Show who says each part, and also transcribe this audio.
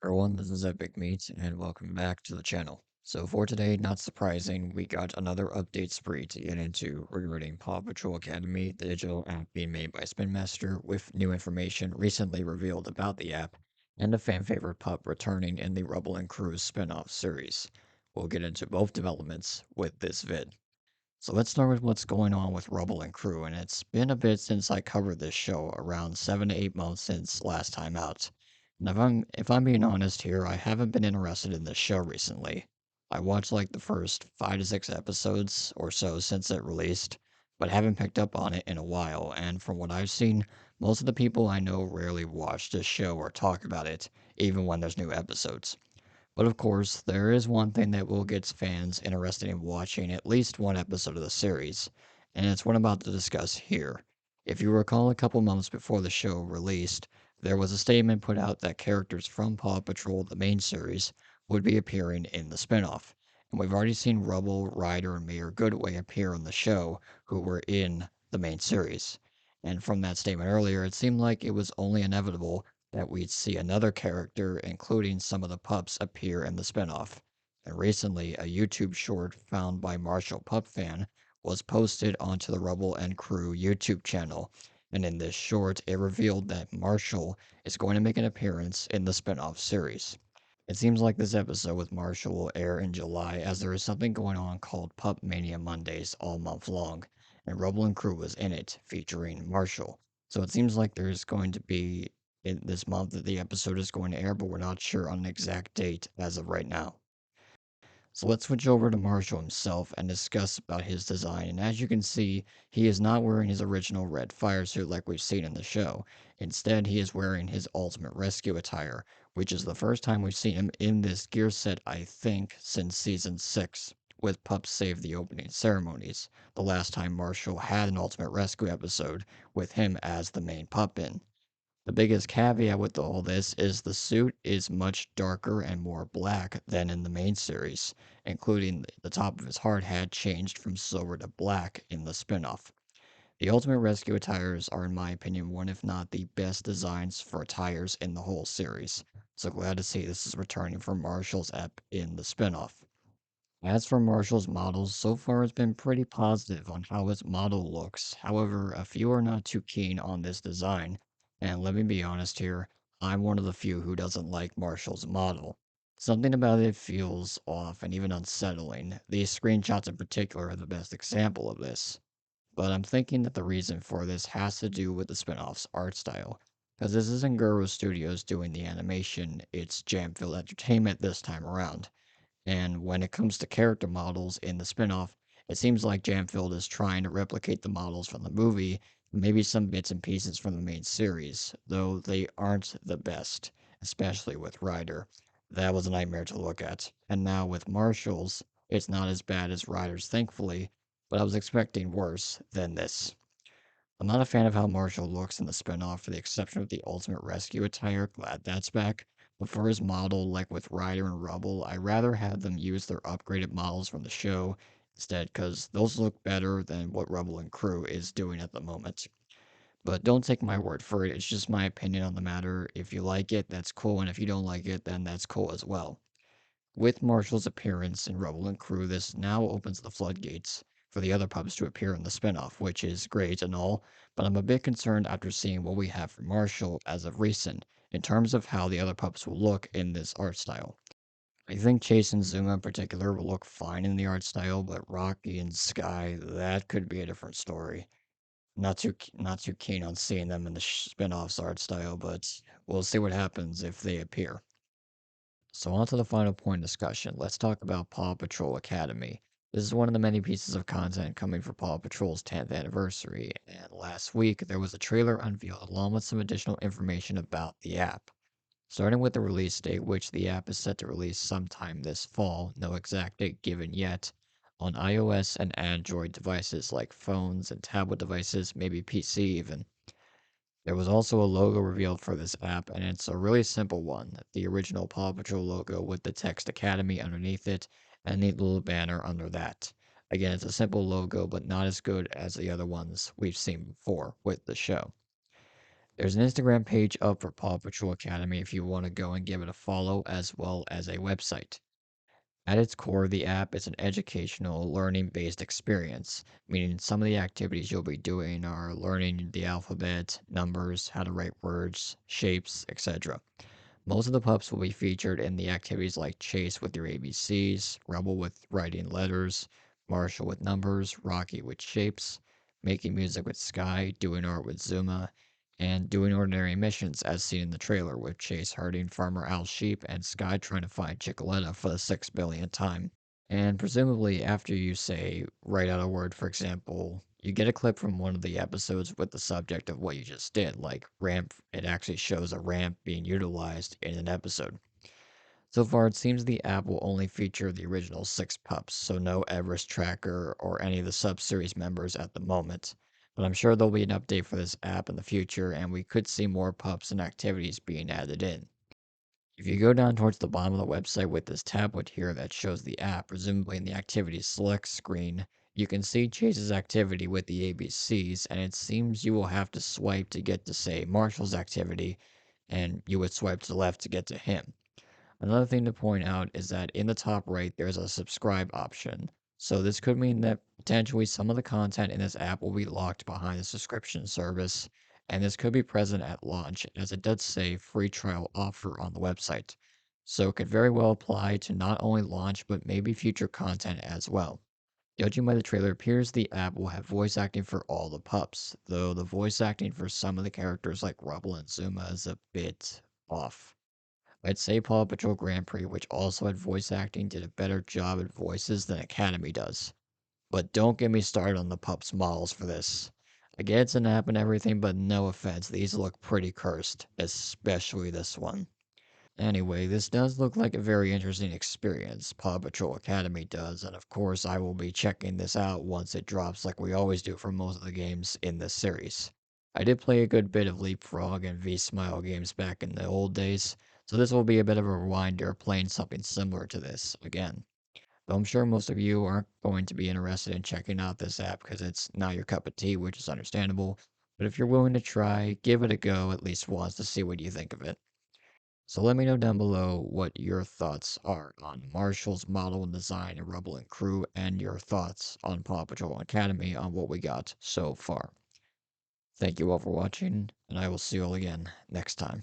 Speaker 1: Everyone, this is Epic Meat, and welcome back to the channel. So for today, not surprising, we got another update spree to get into regarding Paw Patrol Academy, the digital app being made by Spin Master, with new information recently revealed about the app, and a fan favorite pup returning in the Rubble and Crew spin-off series. We'll get into both developments with this vid. So let's start with what's going on with Rubble and Crew, and it's been a bit since I covered this show, around 7 to 8 months since last time out. And if I'm being honest here, I haven't been interested in this show recently. I watched like the first 5 to 6 episodes or so since it released, but haven't picked up on it in a while, and from what I've seen, most of the people I know rarely watch this show or talk about it, even when there's new episodes. But of course, there is one thing that will get fans interested in watching at least one episode of the series, and it's what I'm about to discuss here. If you recall, a couple months before the show released, there was a statement put out that characters from Paw Patrol, the main series, would be appearing in the spinoff. And we've already seen Rubble, Ryder, and Mayor Goodway appear on the show who were in the main series. And from that statement earlier, it seemed like it was only inevitable that we'd see another character, including some of the pups, appear in the spinoff. And recently, a YouTube short found by Marshall Pup Fan was posted onto the Rubble and Crew YouTube channel. And in this short, it revealed that Marshall is going to make an appearance in the spinoff series. It seems like this episode with Marshall will air in July, as there is something going on called Pup Mania Mondays all month long, and Rubble and Crew was in it, featuring Marshall. So it seems like there's going to be in this month that the episode is going to air, but we're not sure on an exact date as of right now. So let's switch over to Marshall himself and discuss about his design. And as you can see, he is not wearing his original red fire suit like we've seen in the show. Instead, he is wearing his ultimate rescue attire, which is the first time we've seen him in this gear set, I think, since season 6, with Pups Save the Opening Ceremonies, the last time Marshall had an ultimate rescue episode with him as the main pup in. The biggest caveat with all this is the suit is much darker and more black than in the main series, including the top of his hard hat changed from silver to black in the spin-off. The Ultimate Rescue attires are, in my opinion, one if not the best designs for attires in the whole series, so glad to see this is returning for Marshall's ep in the spin-off. As for Marshall's models, so far it's been pretty positive on how his model looks. However, a few are not too keen on this design, and let me be honest here, I'm one of the few who doesn't like Marshall's model. Something about it feels off and even unsettling. These screenshots in particular are the best example of this. But I'm thinking that the reason for this has to do with the spin-off's art style. Because this isn't Guru Studios doing the animation, it's Jamfield Entertainment this time around. And when it comes to character models in the spinoff, it seems like Jamfield is trying to replicate the models from the movie, maybe some bits and pieces from the main series, though they aren't the best, especially with Ryder. That was a nightmare to look at. And now with Marshall's, it's not as bad as Ryder's, thankfully, but I was expecting worse than this. I'm not a fan of how Marshall looks in the spinoff, for the exception of the Ultimate Rescue attire. Glad that's back. But for his model, like with Ryder and Rubble, I rather have them use their upgraded models from the show instead, because those look better than what Rubble and Crew is doing at the moment. But don't take my word for it, it's just my opinion on the matter. If you like it, that's cool, and if you don't like it, then that's cool as well. With Marshall's appearance in Rubble and Crew, this now opens the floodgates for the other pups to appear in the spinoff, which is great and all, but I'm a bit concerned after seeing what we have for Marshall as of recent, in terms of how the other pups will look in this art style. I think Chase and Zuma in particular will look fine in the art style, but Rocky and Sky, that could be a different story. Not too keen on seeing them in the spin-off's art style, but we'll see what happens if they appear. So on to the final point discussion. Let's talk about Paw Patrol Academy. This is one of the many pieces of content coming for Paw Patrol's 10th anniversary, and last week there was a trailer unveiled along with some additional information about the app. Starting with the release date, which the app is set to release sometime this fall, no exact date given yet, on iOS and Android devices like phones and tablet devices, maybe PC even. There was also a logo revealed for this app, and it's a really simple one. The original Paw Patrol logo with the text Academy underneath it, and a neat little banner under that. Again, it's a simple logo, but not as good as the other ones we've seen before with the show. There's an Instagram page up for Paw Patrol Academy if you want to go and give it a follow, as well as a website. At its core, the app is an educational, learning based experience, meaning some of the activities you'll be doing are learning the alphabet, numbers, how to write words, shapes, etc. Most of the pups will be featured in the activities like Chase with your ABCs, Rubble with writing letters, Marshall with numbers, Rocky with shapes, making music with Sky, doing art with Zuma, and doing ordinary missions as seen in the trailer with Chase herding Farmer Al's sheep and Sky trying to find Chicoletta for the 6 billionth time. And presumably, after you say, write out a word, for example, you get a clip from one of the episodes with the subject of what you just did, like ramp. It actually shows a ramp being utilized in an episode. So far, it seems the app will only feature the original six pups, so no Everest Tracker or any of the sub series members at the moment. But I'm sure there'll be an update for this app in the future, and we could see more pups and activities being added in. If you go down towards the bottom of the website with this tablet here that shows the app, presumably in the Activities Select screen, you can see Chase's activity with the ABCs, and it seems you will have to swipe to get to, say, Marshall's activity, and you would swipe to the left to get to him. Another thing to point out is that in the top right, there's a subscribe option. So this could mean that potentially some of the content in this app will be locked behind the subscription service, and this could be present at launch, as it does say free trial offer on the website. So it could very well apply to not only launch, but maybe future content as well. Judging by the trailer, it appears the app will have voice acting for all the pups, though the voice acting for some of the characters like Rubble and Zuma is a bit off. I'd say Paw Patrol Grand Prix, which also had voice acting, did a better job at voices than Academy does. But don't get me started on the pups models for this. I get it's an app and everything, but no offense, these look pretty cursed, especially this one. Anyway, this does look like a very interesting experience, Paw Patrol Academy does, and of course I will be checking this out once it drops like we always do for most of the games in this series. I did play a good bit of Leapfrog and V-Smile games back in the old days, so this will be a bit of a reminder of playing something similar to this again. Though I'm sure most of you aren't going to be interested in checking out this app because it's not your cup of tea, which is understandable, but if you're willing to try, give it a go at least once to see what you think of it. So let me know down below what your thoughts are on Marshall's model and design in Rubble and Crew and your thoughts on Paw Patrol Academy on what we got so far. Thank you all for watching, and I will see you all again next time.